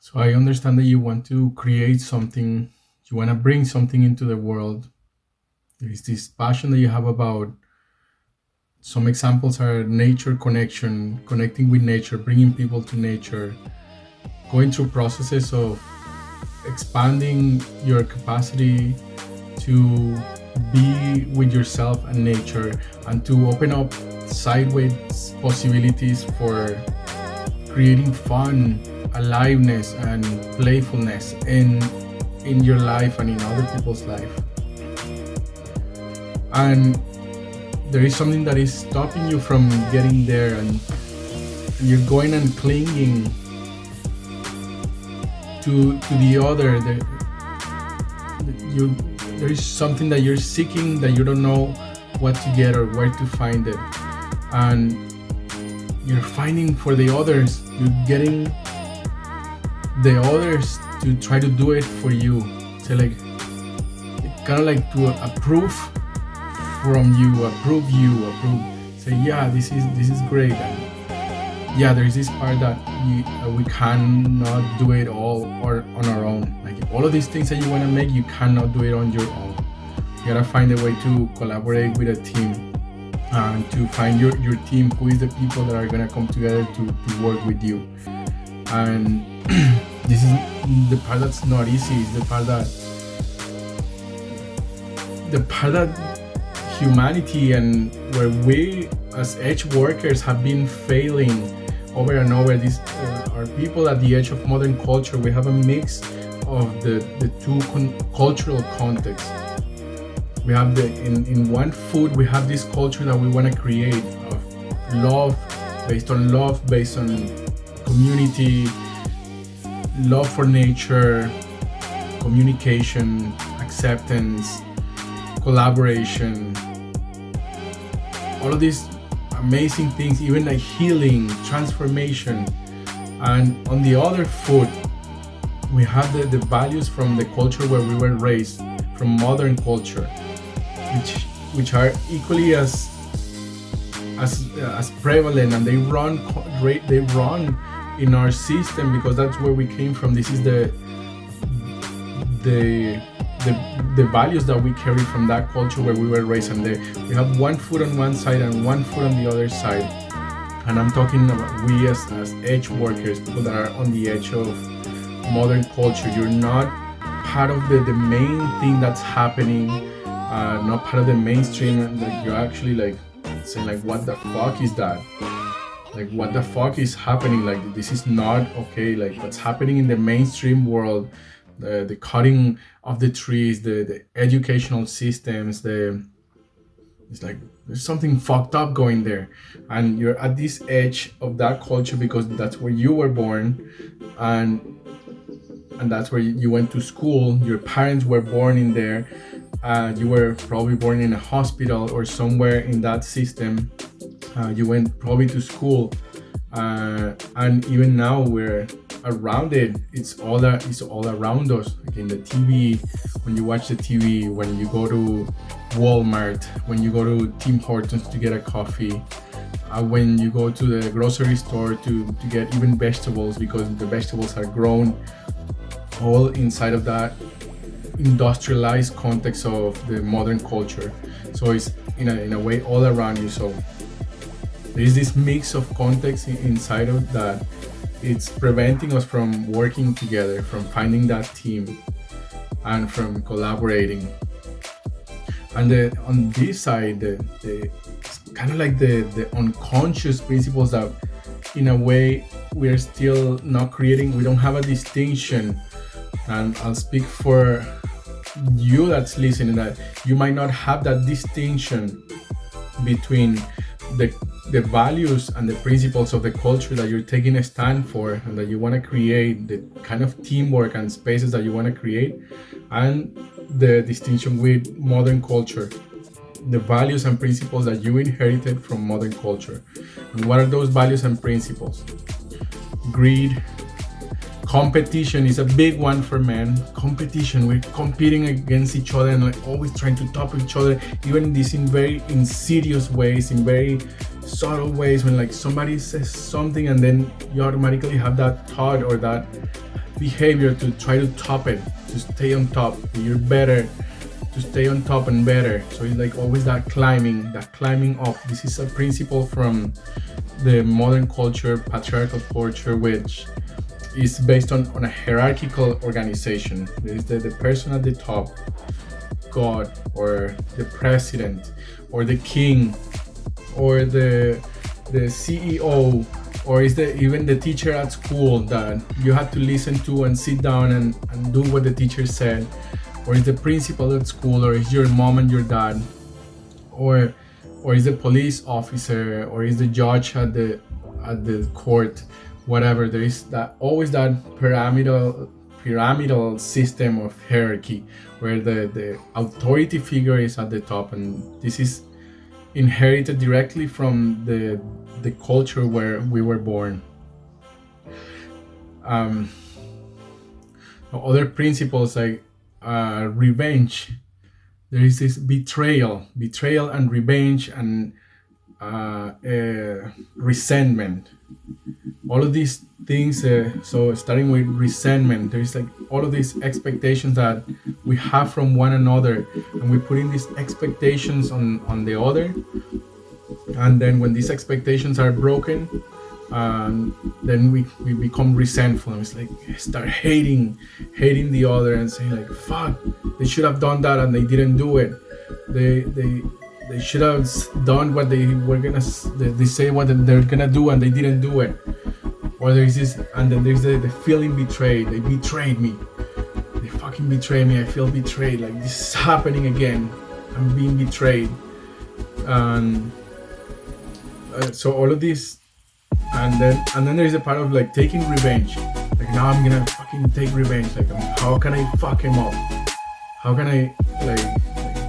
So I understand that you want to create something, you want to bring something into the world. There is this passion that you have about. Some examples are nature connection, connecting with nature, bringing people to nature, going through processes of expanding your capacity to be with yourself and nature, and to open up sideways possibilities for creating fun, aliveness, and playfulness in your life and in other people's life. And there is something that is stopping you from getting there, and you're going and clinging to the other. You there is something that you're seeking that you don't know what to get or where to find it, and you're finding for the others. You're getting the others to try to do it for you. So like, kind of like to approve from you, approve. Say, yeah, this is great. And yeah, there's this part that we cannot do it all or on our own. Like all of these things that you want to make, you cannot do it on your own. You gotta find a way to collaborate with a team, and to find your team, who is the people that are gonna come together to work with you. And this is the part that's not easy. Is the part that humanity, and where we as edge workers have been failing over and over. These are people at the edge of modern culture. We have a mix of the two cultural contexts. We have in one food, we have this culture that we want to create of love, based on community, love for nature, communication, acceptance, collaboration, all of these amazing things, even like healing, transformation. And on the other foot, we have the values from the culture where we were raised, from modern culture, which are equally as prevalent, and they run in our system, because that's where we came from. This is the values that we carry from that culture where we were raised. And we have one foot on one side and one foot on the other side. And I'm talking about we as edge workers, people that are on the edge of modern culture. You're not part of the main thing that's happening, not part of the mainstream, and like you're actually like saying like, what the fuck is that? Like, what the fuck is happening? Like, this is not okay. Like, what's happening in the mainstream world, the cutting of the trees, the educational systems, it's like there's something fucked up going there. And you're at this edge of that culture because that's where you were born, and that's where you went to school. Your parents were born in there. You were probably born in a hospital or somewhere in that system. You went probably to school, and even now we're around it. It's all around us. Like in the TV, when you watch the TV, when you go to Walmart, when you go to Tim Hortons to get a coffee, when you go to the grocery store to get even vegetables, because the vegetables are grown all inside of that industrialized context of the modern culture. So it's in a way all around you. So there is this mix of context inside of that. It's preventing us from working together, from finding that team, and from collaborating. And on this side, the kind of like the unconscious principles that in a way we're still not creating. We don't have a distinction. And I'll speak for you that's listening, that you might not have that distinction between the values and the principles of the culture that you're taking a stand for and that you want to create, the kind of teamwork and spaces that you want to create, and the distinction with modern culture, the values and principles that you inherited from modern culture. And what are those values and principles? Greed. Competition is a big one for men. Competition, we're competing against each other and like always trying to top each other, even in these in very insidious ways, in very subtle ways when like somebody says something and then you automatically have that thought or that behavior to try to top it, to stay on top. You're better, to stay on top and better. So it's like always that climbing up. This is a principle from the modern culture, patriarchal culture, which is based on a hierarchical organization. There is the person at the top, God, or the president, or the king, or the CEO, or is the even the teacher at school that you have to listen to and sit down and do what the teacher said, or is the principal at school, or is your mom and your dad, or is the police officer, or is the judge at the court, whatever. There is that always that pyramidal system of hierarchy where the authority figure is at the top, and this is inherited directly from the culture where we were born. Other principles like revenge. There is this betrayal and revenge and resentment. All of these things. So starting with resentment, there is like all of these expectations that we have from one another, and we put in these expectations on the other. And then when these expectations are broken, then we become resentful, and it's like start hating the other and saying like, fuck, they should have done that and they didn't do it. They should have done what they were gonna, they say what they're gonna do and they didn't do it. Or there's this, and then there's the feeling betrayed. They betrayed me. They fucking betrayed me. I feel betrayed. Like this is happening again. I'm being betrayed. And so all of this, and then there's a part of like taking revenge. Like now I'm gonna fucking take revenge. Like how can I fuck him up? How can I like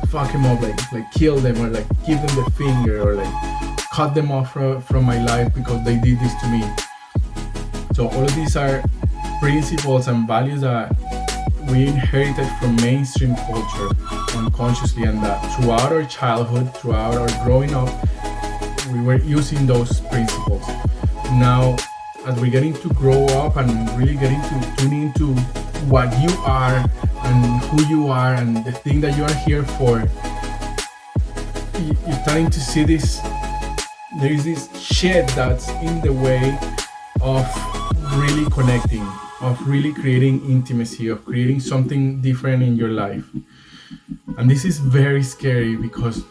fuck him up? Like kill them, or like give them the finger, or like cut them off from my life because they did this to me. So all of these are principles and values that we inherited from mainstream culture unconsciously, and that throughout our childhood, throughout our growing up, we were using those principles. Now, as we're getting to grow up and really getting to tune into what you are and who you are and the thing that you are here for, you're starting to see this. There is this shit that's in the way of really connecting, of really creating intimacy, of creating something different in your life. And this is very scary because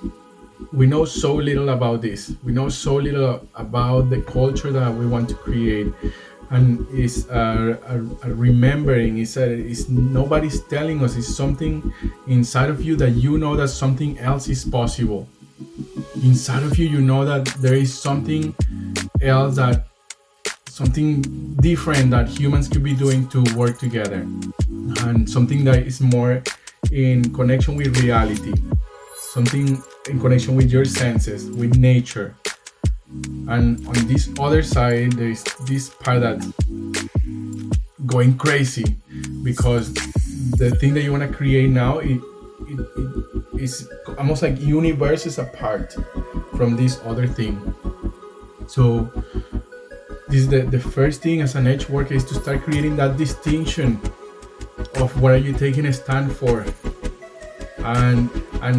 we know so little about this. We know so little about the culture that we want to create. And it's a remembering, it's nobody's telling us, it's something inside of you that you know that something else is possible. Inside of you, you know that there is something else, that something different that humans could be doing to work together, and something that is more in connection with reality, something in connection with your senses, with nature. And on this other side, there is this part that's going crazy because the thing that you want to create now, it is almost like universes apart from this other thing. So this is the first thing as an edge worker, is to start creating that distinction of what are you taking a stand for, and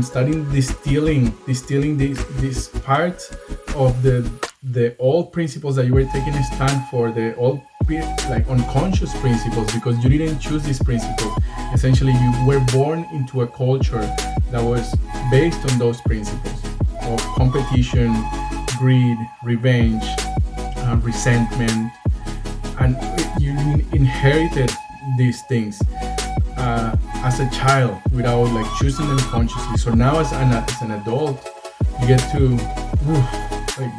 starting distilling this part of the old principles that you were taking a stand for, the old like unconscious principles, because you didn't choose these principles. Essentially, you were born into a culture that was based on those principles of competition, greed, revenge, resentment, and you inherited these things as a child without like choosing them consciously. So now as an adult, you get to like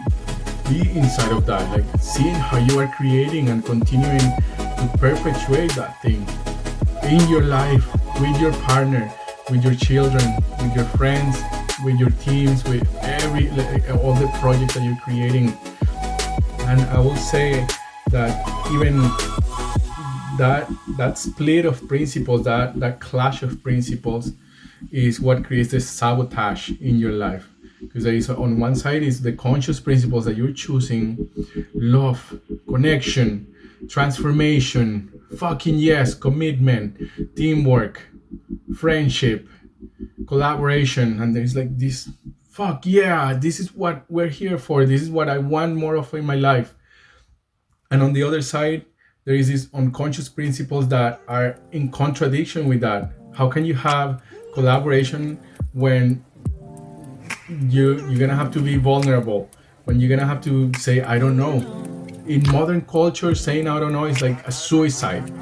be inside of that, like seeing how you are creating and continuing to perpetuate that thing in your life, with your partner, with your children, with your friends, with your teams, with all the projects that you're creating. And I will say that even that split of principles, that clash of principles, is what creates this sabotage in your life. because there is, on one side is the conscious principles that you're choosing: love, connection, transformation, fucking yes, commitment, teamwork, friendship, collaboration. And there's like this, fuck yeah, this is what we're here for, this is what I want more of in my life. And on the other side, there is these unconscious principles that are in contradiction with that. How can you have collaboration when you're gonna have to be vulnerable, when you're gonna have to say I don't know? In modern culture, saying I don't know is like a suicide.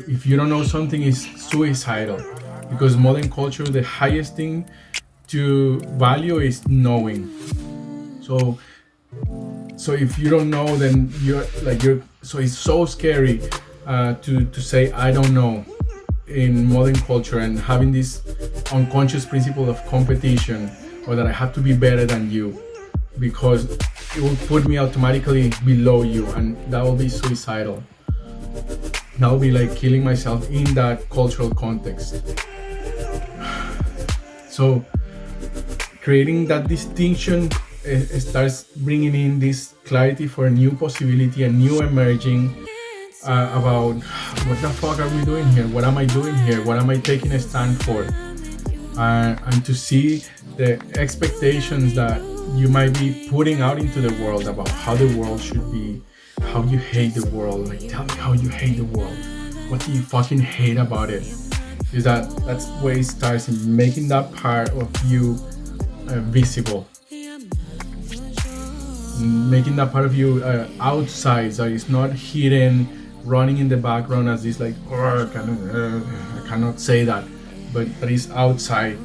If you don't know something, is suicidal, because modern culture, the highest thing to value is knowing. So if you don't know, then you're so it's so scary to say I don't know in modern culture, and having this unconscious principle of competition, or that I have to be better than you, because it will put me automatically below you, and that will be suicidal. That will be like killing myself in that cultural context. So creating that distinction, it starts bringing in this clarity for a new possibility, a new emerging about what the fuck are we doing here? What am I doing here? What am I taking a stand for? And to see the expectations that you might be putting out into the world about how the world should be, how you hate the world. Like, tell me how you hate the world. What do you fucking hate about it? Is that's where it starts, in making that part of you visible, making that part of you outside, so it's not hidden, running in the background as this like, I cannot say that, but that is outside.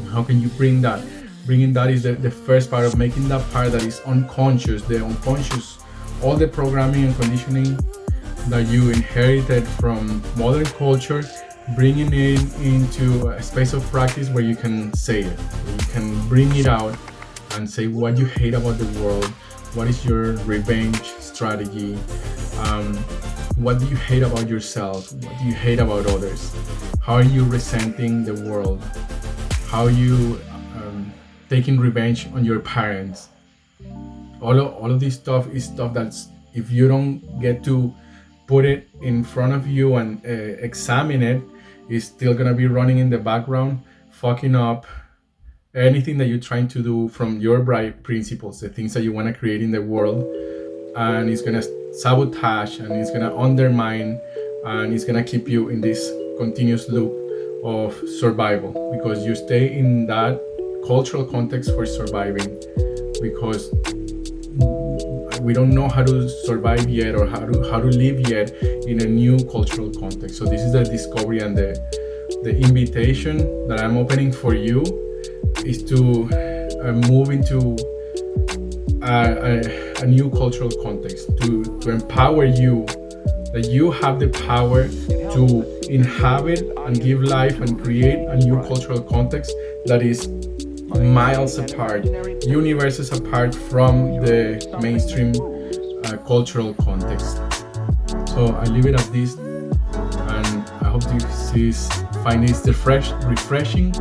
How can you bring that? Bringing that is the first part of making that part that is unconscious, the unconscious, all the programming and conditioning that you inherited from modern culture, bringing it into a space of practice where you can say it, where you can bring it out and say what you hate about the world, what is your revenge strategy, what do you hate about yourself, what do you hate about others, how are you resenting the world, how are you taking revenge on your parents. All of this stuff is stuff that's, if you don't get to put it in front of you and examine it, it's still gonna be running in the background, fucking up anything that you're trying to do from your bright principles, the things that you want to create in the world. And it's gonna sabotage, and it's gonna undermine, and it's gonna keep you in this continuous loop of survival, because you stay in that cultural context for surviving, because we don't know how to survive yet, or how to live yet in a new cultural context. So this is the discovery, and the invitation that I'm opening for you is to move into a new cultural context, to empower you, that you have the power to inhabit and give life and create a new cultural context that is miles apart, universes apart from the mainstream cultural context. So I leave it at this, and I hope you find this refreshing,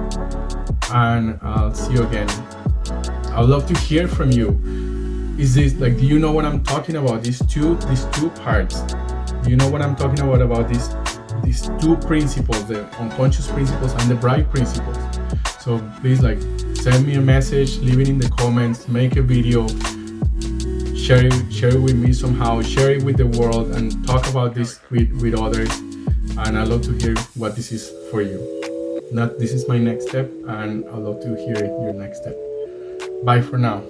and I'll see you again. I'd love to hear from you. Is this like, do you know what I'm talking about? These two parts. Do you know what I'm talking about these two principles, the unconscious principles and the bright principles? So please, like, send me a message, leave it in the comments, make a video, share it with me somehow, share it with the world, and talk about this with others. And I'd love to hear what this is for you. This is my next step, and I'd love to hear your next step. Bye for now.